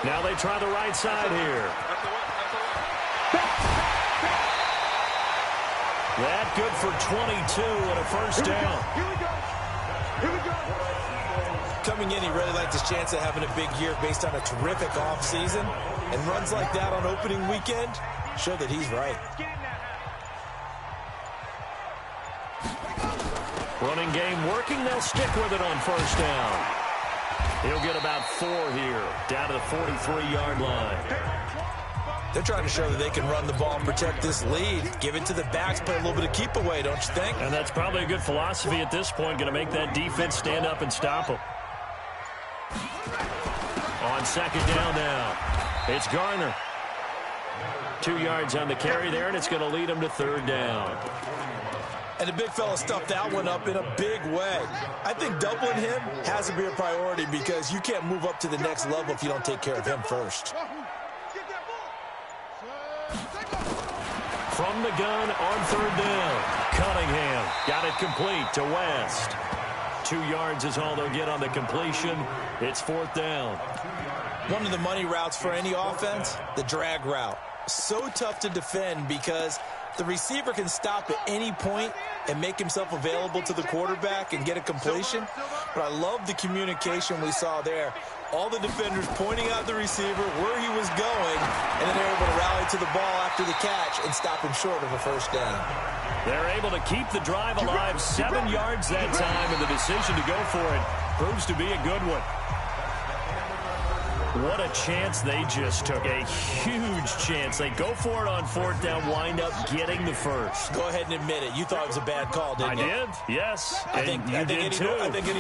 Now they try the right side here. That good for 22 and a 1st down. Here we go. Coming in, he really liked his chance of having a big year based on a terrific offseason. And runs like that on opening weekend show that he's right. Running game working. They'll stick with it on first down. He'll get about 4 here, down to the 43-yard line. They're trying to show that they can run the ball and protect this lead. Give it to the backs, play a little bit of keep away, don't you think? And that's probably a good philosophy at this point, going to make that defense stand up and stop them. On second down now, it's Garner. 2 yards on the carry there, and it's going to lead him to third down. And the big fella stuffed that one up in a big way. I think doubling him has to be a priority because you can't move up to the next level if you don't take care of him first. From the gun on third down, Cunningham got it complete to West. 2 yards is all they'll get on the completion. It's fourth down. One of the money routes for any offense, the drag route. So tough to defend because the receiver can stop at any point and make himself available to the quarterback and get a completion. But I love the communication we saw there. All the defenders pointing out the receiver, where he was going, and then they're able to rally to the ball after the catch and stop him short of a first down. They're able to keep the drive alive, 7 yards that time, and the decision to go for it proves to be a good one. What a chance they just took, a huge chance. They go for it on fourth down, wind up getting the first. Go ahead and admit it. You thought it was a bad call, didn't you? I did, yes. I think any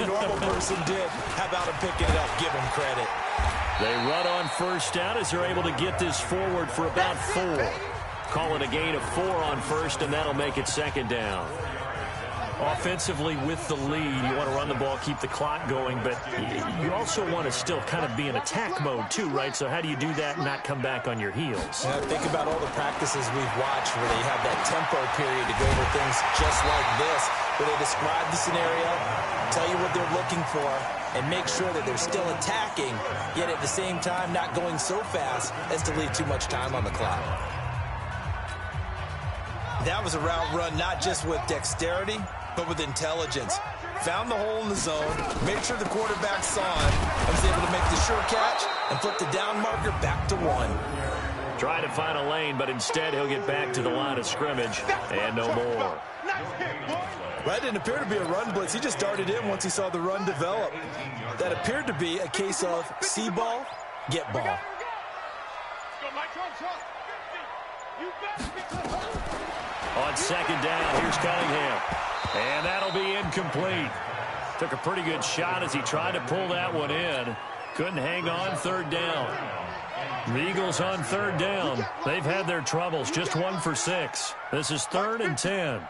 normal person did. How about him picking it up? Give him credit. They run on first down as they're able to get this forward for about 4. Call it a gain of 4 on first, and that'll make it second down. Offensively with the lead, you want to run the ball, keep the clock going, but you also want to still kind of be in attack mode too, right? So how do you do that and not come back on your heels? Yeah, think about all the practices we've watched where they have that tempo period to go over things just like this, where they describe the scenario, tell you what they're looking for, and make sure that they're still attacking, yet at the same time not going so fast as to leave too much time on the clock. That was a route run not just with dexterity, but with intelligence. Found the hole in the zone, made sure the quarterback saw him, and was able to make the sure catch and flip the down marker back to 1. Try to find a lane, but instead he'll get back to the line of scrimmage and no more. Well, that didn't appear to be a run blitz. He just darted in once he saw the run develop. That appeared to be a case of see ball, get ball. On second down, here's Cunningham. And that'll be incomplete. Took a pretty good shot as he tried to pull that one in. Couldn't hang on third down. The Eagles on third down. They've had their troubles. Just 1 for 6. This is 3rd and 10.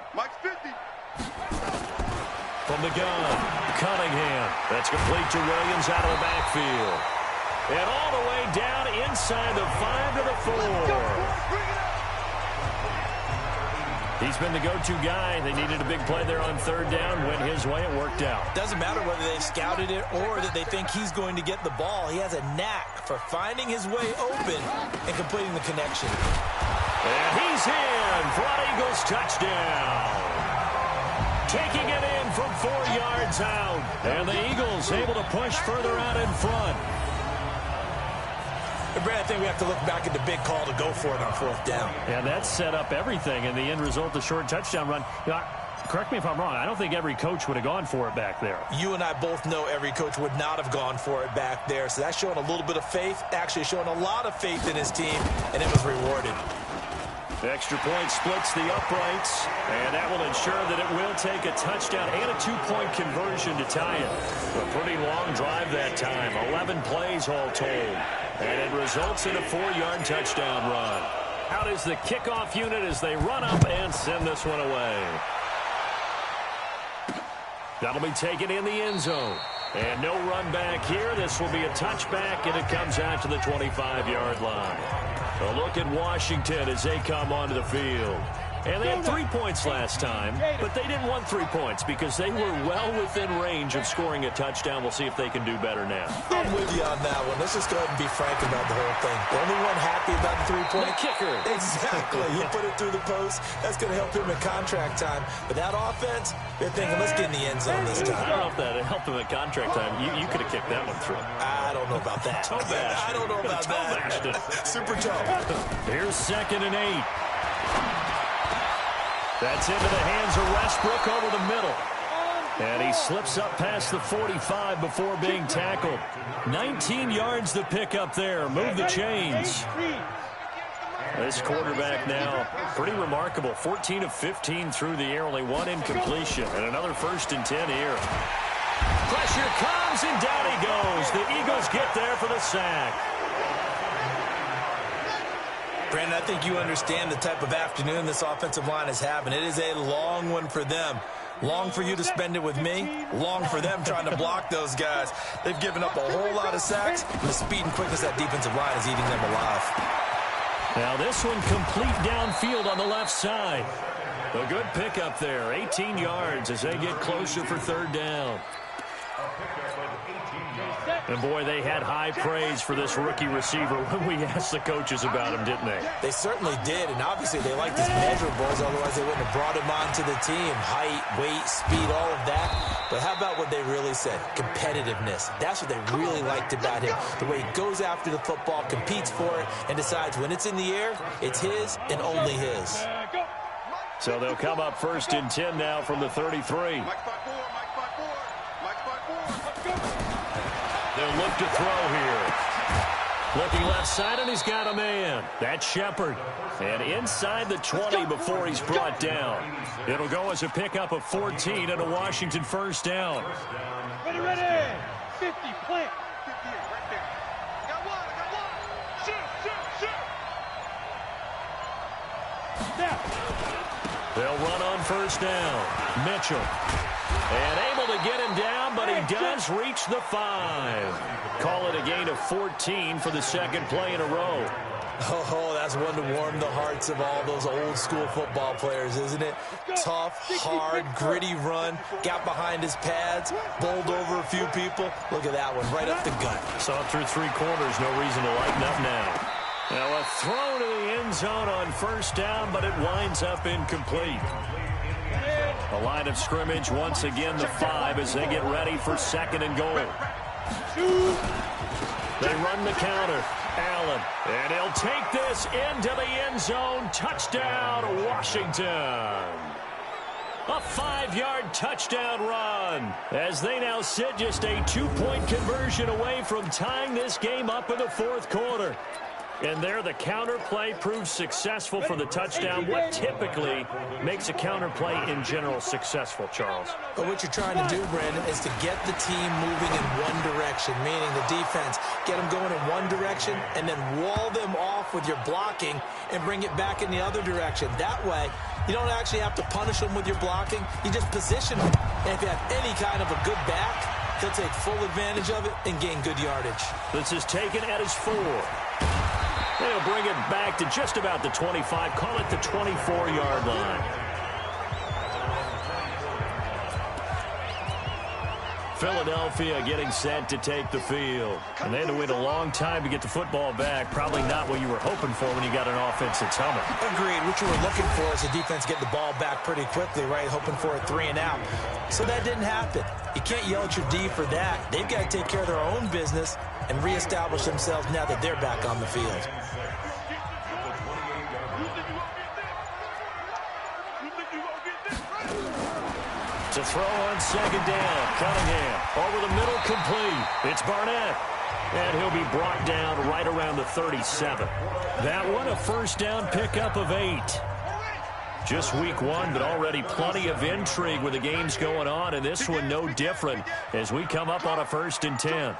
From the gun, Cunningham. That's complete to Williams out of the backfield. And all the way down inside the 5 to the 4. He's been the go-to guy. They needed a big play there on third down. Went his way. It worked out. Doesn't matter whether they've scouted it or that they think he's going to get the ball. He has a knack for finding his way open and completing the connection. And he's in for an Eagles touchdown. Taking it in from 4 yards out. And the Eagles able to push further out in front. Brad, I think we have to look back at the big call to go for it on fourth down. And that set up everything in the end result, the short touchdown run. You know, correct me if I'm wrong. I don't think every coach would have gone for it back there. You and I both know every coach would not have gone for it back there. So that's showing a little bit of faith, actually showing a lot of faith in his team, and it was rewarded. The extra point splits the uprights, and that will ensure that it will take a touchdown and a 2-point conversion to tie it. A pretty long drive that time, 11 plays all told, and it results in a 4-yard touchdown run. Out is the kickoff unit as they run up and send this one away. That'll be taken in the end zone. And no run back here. This will be a touchback, and it comes out to the 25-yard line. A look at Washington as they come onto the field. And they had 3 points last time, but they didn't want 3 points because they were well within range of scoring a touchdown. We'll see if they can do better now. I'm with you on that one. Let's just go ahead and be frank about the whole thing. The only one happy about the 3-point kicker. Exactly. He put it through the post. That's going to help him in contract time. But that offense, they're thinking, let's get in the end zone this time. I don't know if that helped him at contract time. You could have kicked that one through. I don't know about that. Toe bashed. I don't know about that. Super toe. Here's 2nd and 8. That's into the hands of Westbrook over the middle. And he slips up past the 45 before being tackled. 19 yards to pick up there. Move the chains. This quarterback now, pretty remarkable. 14 of 15 through the air, only one incompletion. And another 1st and 10 here. Pressure comes, and down he goes. The Eagles get there for the sack. Brandon, I think you understand the type of afternoon this offensive line is having. It is a long one for them. Long for you to spend it with me. Long for them trying to block those guys. They've given up a whole lot of sacks, and the speed and quickness of that defensive line is eating them alive. Now this one complete downfield on the left side. A good pickup there. 18 yards as they get closer for 3rd down. And, boy, they had high praise for this rookie receiver when we asked the coaches about him, didn't they? They certainly did, and obviously they liked his measurables, otherwise they wouldn't have brought him onto the team. Height, weight, speed, all of that. But how about what they really said? Competitiveness. That's what they really liked about him. The way he goes after the football, competes for it, and decides when it's in the air, it's his and only his. So they'll come up 1st and 10 now from the 33. They'll look to throw here. Looking left side, and he's got a man. That's Shepard. And inside the 20 before he's brought down. It'll go as a pickup of 14 and a Washington 1st down. Ready. 50, plant. 58, right there. I got one. Shoot. Now. They'll run on 1st down. Mitchell. And able to get him down, but he does reach the 5. Call it a gain of 14 for the 2nd play in a row. Oh, that's one to warm the hearts of all those old-school football players, isn't it? Tough, hard, gritty run. Got behind his pads, bowled over a few people. Look at that one, right up the gut. Saw it through 3 quarters. No reason to lighten up now. Now a throw to the end zone on 1st down, but it winds up incomplete. A line of scrimmage, once again the 5 as they get ready for 2nd and goal. They run the counter. Allen, and he'll take this into the end zone. Touchdown, Washington. A 5-yard touchdown run as they now sit just a 2-point conversion away from tying this game up in the 4th quarter. And there the counter play proves successful for the touchdown. What typically makes a counter play in general successful, Charles? But what you're trying to do, Brandon, is to get the team moving in one direction, meaning the defense, get them going in one direction and then wall them off with your blocking and bring it back in the other direction. That way, you don't actually have to punish them with your blocking. You just position them. And if you have any kind of a good back, they'll take full advantage of it and gain good yardage. This is taken at his 4. They'll bring it back to just about the 25. Call it the 24-yard line. Philadelphia getting set to take the field. And they had to wait a long time to get the football back. Probably not what you were hoping for when you got an offense that's humming. Agreed. What you were looking for is the defense get the ball back pretty quickly, right? Hoping for a 3 and out. So that didn't happen. You can't yell at your D for that. They've got to take care of their own business and reestablish themselves now that they're back on the field. To throw on 2nd down. Cunningham over the middle, complete. It's Barnett. And he'll be brought down right around the 37. That one a 1st down pickup of 8. Just week 1, but already plenty of intrigue with the games going on, and this one no different as we come up on a 1st and 10.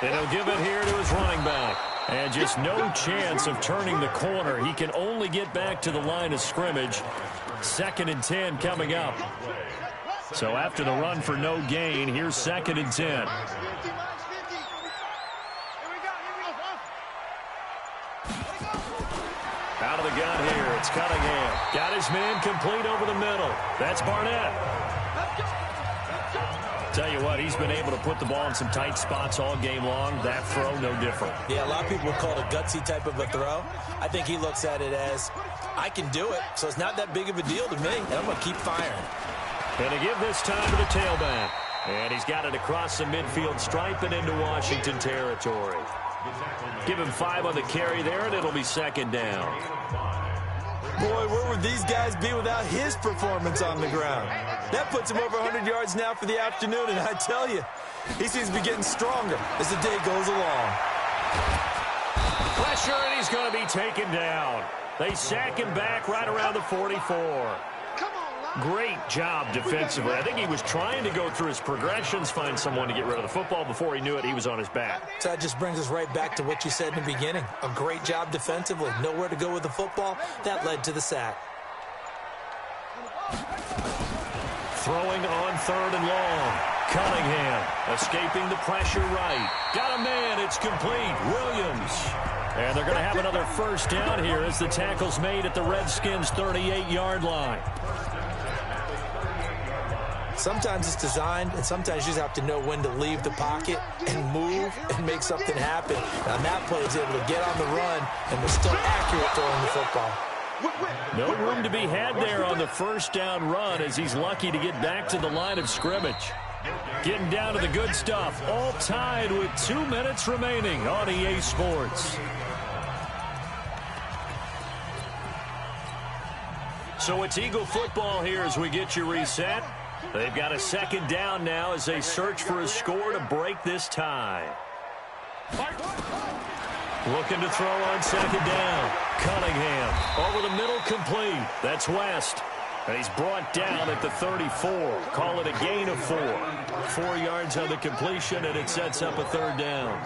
And he'll give it here to his running back. And just no chance of turning the corner. He can only get back to the line of scrimmage. 2nd and 10 coming up. So after the run for no gain, here's 2nd and 10. Out of the gun here, it's Cunningham. Got his man complete over the middle. That's Barnett. Tell you what, he's been able to put the ball in some tight spots all game long. That throw, no different. Yeah, a lot of people would call it a gutsy type of a throw. I think he looks at it as, I can do it, so it's not that big of a deal to me, and I'm going to keep firing. And to give this time to the tailback. And he's got it across the midfield stripe and into Washington territory. Give him 5 on the carry there, and it'll be 2nd down. Boy, where would these guys be without his performance on the ground? That puts him over 100 yards now for the afternoon, and I tell you, he seems to be getting stronger as the day goes along. Pressure, and he's going to be taken down. They sack him back right around the 44. Great job defensively. I think he was trying to go through his progressions, find someone to get rid of the football. Before he knew it, he was on his back. So that just brings us right back to what you said in the beginning. A great job defensively. Nowhere to go with the football. That led to the sack. Throwing on 3rd and long. Cunningham escaping the pressure right. Got a man. It's complete. Williams. And they're going to have another first down here as the tackle's made at the Redskins' 38-yard line. Sometimes it's designed, and sometimes you just have to know when to leave the pocket and move and make something happen. And on that play, he's able to get on the run and was still accurate throwing the football. No room to be had there on the first down run as he's lucky to get back to the line of scrimmage. Getting down to the good stuff, all tied with 2 minutes remaining on EA Sports. So it's Eagle football here as we get you reset. They've got a second down now as they search for a score to break this tie. Looking to throw on second down. Cunningham over the middle, complete. That's West. And he's brought down at the 34. Call it a gain of 4. 4 yards on the completion, and it sets up a 3rd down.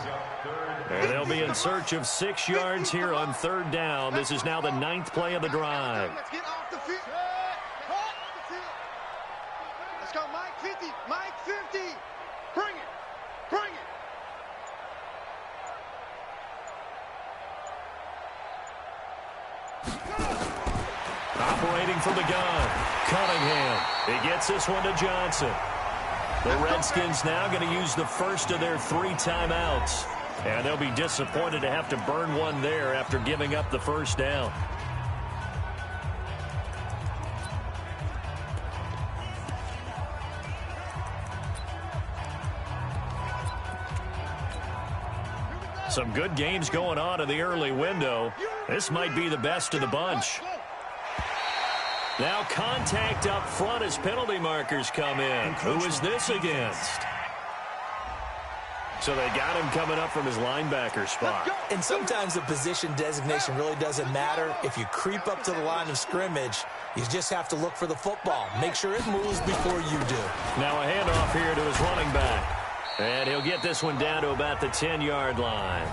And they'll be in search of 6 yards here on 3rd down. This is now the 9th play of the drive. Let's get off the field. Let's go, Mike 50. Mike 50. Bring it. Bring it. Operating from the gun. Cunningham. He gets this one to Johnson. The Redskins now going to use the first of their 3 timeouts. And they'll be disappointed to have to burn one there after giving up the first down. Some good games going on in the early window. This might be the best of the bunch. Now contact up front as penalty markers come in. Who is this against? So they got him coming up from his linebacker spot. And sometimes the position designation really doesn't matter. If you creep up to the line of scrimmage, you just have to look for the football. Make sure it moves before you do. Now a handoff here to his running back. And he'll get this one down to about the 10-yard line.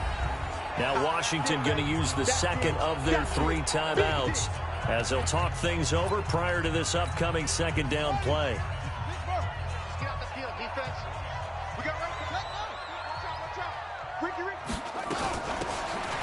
Now Washington going to use the second of their 3 timeouts as they'll talk things over prior to this upcoming second down play. Get out the field, defense. We got right to take on. Watch out. Ricky.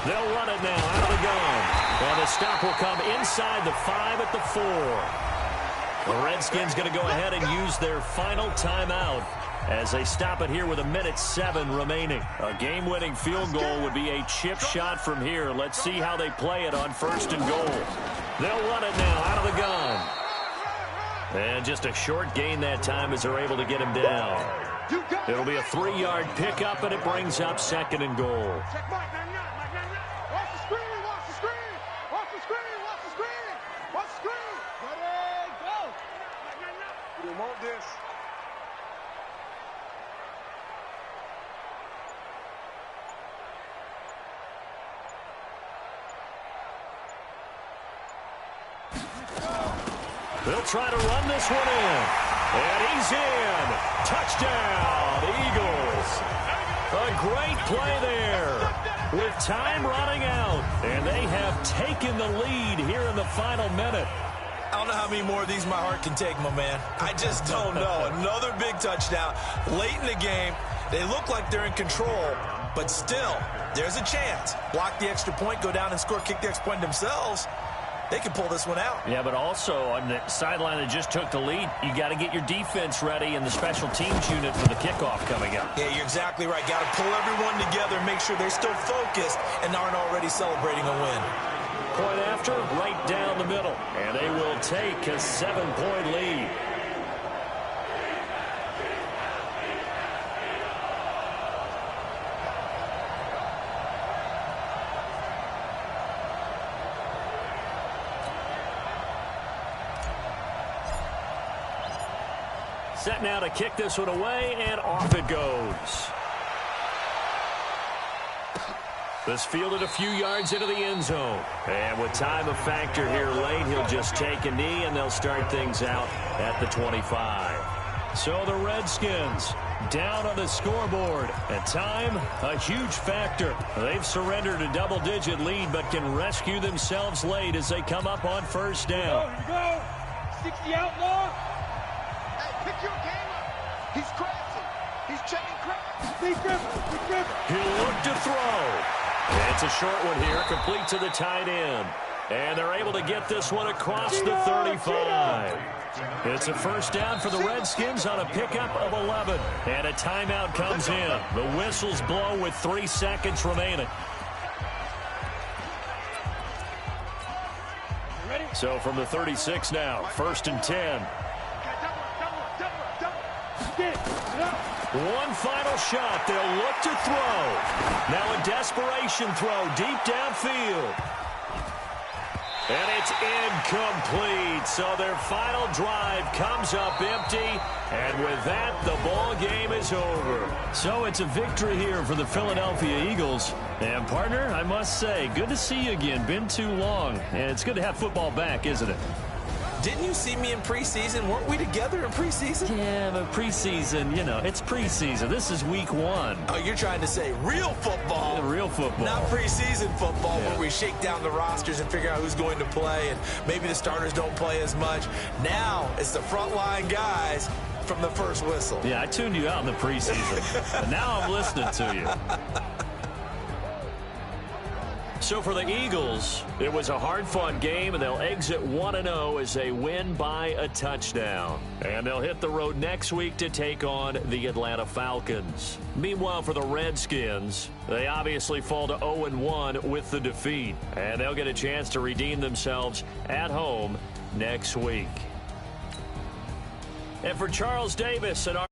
They'll run it now out of the gun. And the stop will come inside the 5 at the 4. The Redskins going to go ahead and use their final timeout as they stop it here with 1:07 remaining. A game-winning field goal would be a chip shot from here. Let's see how they play it on 1st and goal. They'll run it now out of the gun. And just a short gain that time as they're able to get him down. It'll be a 3-yard pickup, and it brings up 2nd and goal. Check Mike 99. Mike 99. Watch the screen. Watch the screen. Watch the screen. Watch the screen. Watch the screen. Ready, go. Mike 99. We want this. They'll try to run this one in. And he's in. Touchdown, Eagles. A great play there with time running out. And they have taken the lead here in the final minute. I don't know how many more of these my heart can take, my man. I just don't know. Another big touchdown late in the game. They look like they're in control, but still, there's a chance. Block the extra point, go down and score, kick the extra point themselves. They can pull this one out. Yeah, but also on the sideline that just took the lead, you got to get your defense ready and the special teams unit for the kickoff coming up. Yeah, you're exactly right. Got to pull everyone together, make sure they're still focused and aren't already celebrating a win. Point after, right down the middle. And they will take a 7-point lead. Set now to kick this one away, and off it goes. This fielded a few yards into the end zone. And with time a factor here late, he'll just take a knee, and they'll start things out at the 25. So the Redskins down on the scoreboard. At time, a huge factor. They've surrendered a double-digit lead, but can rescue themselves late as they come up on first down. Here we go. 60 outlaw. Hey, pick your game up. He's crashing. He's checking crash. Big grip. He'll look to throw. It's a short one here, complete to the tight end. And they're able to get this one across the 35. It's a first down for the Redskins on a pickup of 11. And a timeout comes in. The whistles blow with 3 seconds remaining. So from the 36 now, 1st and 10. One final shot. They'll look to throw. Now a desperation throw deep downfield. And it's incomplete. So their final drive comes up empty. And with that, the ball game is over. So it's a victory here for the Philadelphia Eagles. And, partner, I must say, good to see you again. Been too long. And it's good to have football back, isn't it? Didn't you see me in preseason? Weren't we together in preseason? Yeah, but preseason, you know, it's preseason. This is week 1. Oh, you're trying to say real football. Yeah, real football. Not preseason football, yeah, where we shake down the rosters and figure out who's going to play, and maybe the starters don't play as much. Now it's the frontline guys from the first whistle. Yeah, I tuned you out in the preseason. And now I'm listening to you. So for the Eagles, it was a hard-fought game, and they'll exit 1-0 as they win by a touchdown. And they'll hit the road next week to take on the Atlanta Falcons. Meanwhile, for the Redskins, they obviously fall to 0-1 with the defeat. And they'll get a chance to redeem themselves at home next week. And for Charles Davis and our